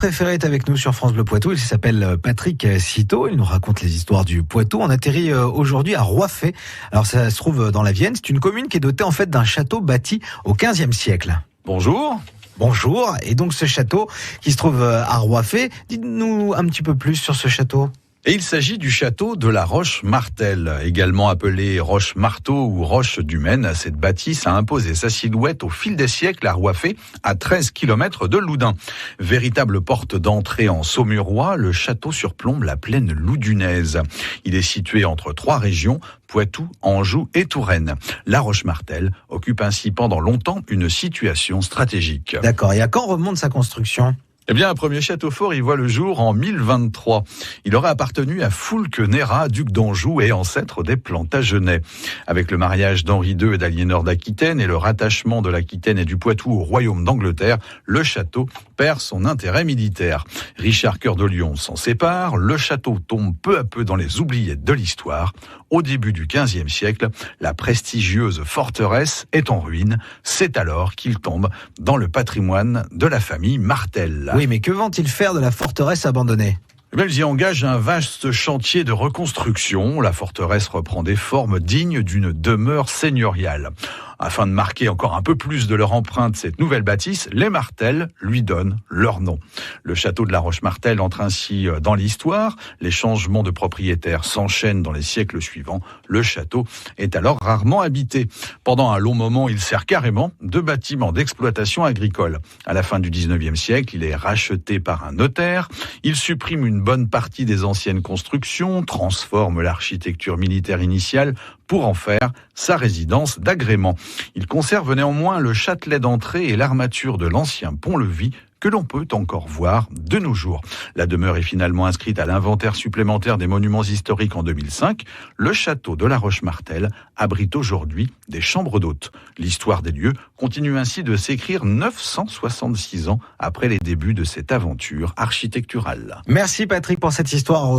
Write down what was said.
Préféré est avec nous sur France Bleu Poitou. Il s'appelle Patrick Citeau. Il nous raconte les histoires du Poitou. On atterrit aujourd'hui à Roiffet. Alors ça se trouve dans la Vienne. C'est une commune qui est dotée en fait d'un château bâti au XVe siècle. Bonjour. Bonjour. Et donc ce château qui se trouve à Roiffet. Dites-nous un petit peu plus sur ce château. Et il s'agit du château de la Roche-Martel, également appelé Roche-Marteau ou Roche du Maine. Cette bâtisse a imposé sa silhouette au fil des siècles à Roiffet, à 13 km de Loudun. Véritable porte d'entrée en Saumurois, le château surplombe la plaine loudunaise. Il est situé entre trois régions, Poitou, Anjou et Touraine. La Roche-Martel occupe ainsi pendant longtemps une situation stratégique. D'accord. Et à quand remonte sa construction ? Eh bien, un premier château fort, il voit le jour en 1023. Il aurait appartenu à Foulques Nérat, duc d'Anjou et ancêtre des Plantagenets. Avec le mariage d'Henri II et d'Aliénor d'Aquitaine et le rattachement de l'Aquitaine et du Poitou au royaume d'Angleterre, le château perd son intérêt militaire. Richard Cœur de Lion s'en sépare, le château tombe peu à peu dans les oubliettes de l'histoire. Au début du XVe siècle, la prestigieuse forteresse est en ruine. C'est alors qu'il tombe dans le patrimoine de la famille Martel. Oui, mais que vont-ils faire de la forteresse abandonnée ? Ils y engagent un vaste chantier de reconstruction. La forteresse reprend des formes dignes d'une demeure seigneuriale. Afin de marquer encore un peu plus de leur empreinte cette nouvelle bâtisse, les Martel lui donnent leur nom. Le château de la Roche-Martel entre ainsi dans l'histoire. Les changements de propriétaires s'enchaînent dans les siècles suivants. Le château est alors rarement habité. Pendant un long moment, il sert carrément de bâtiment d'exploitation agricole. À la fin du 19e siècle, il est racheté par un notaire. Il supprime une bonne partie des anciennes constructions, transforme l'architecture militaire initiale pour en faire sa résidence d'agrément. Il conserve néanmoins le châtelet d'entrée et l'armature de l'ancien pont-levis que l'on peut encore voir de nos jours. La demeure est finalement inscrite à l'inventaire supplémentaire des monuments historiques en 2005. Le château de la Roche-Martel abrite aujourd'hui des chambres d'hôtes. L'histoire des lieux continue ainsi de s'écrire 966 ans après les débuts de cette aventure architecturale. Merci Patrick pour cette histoire.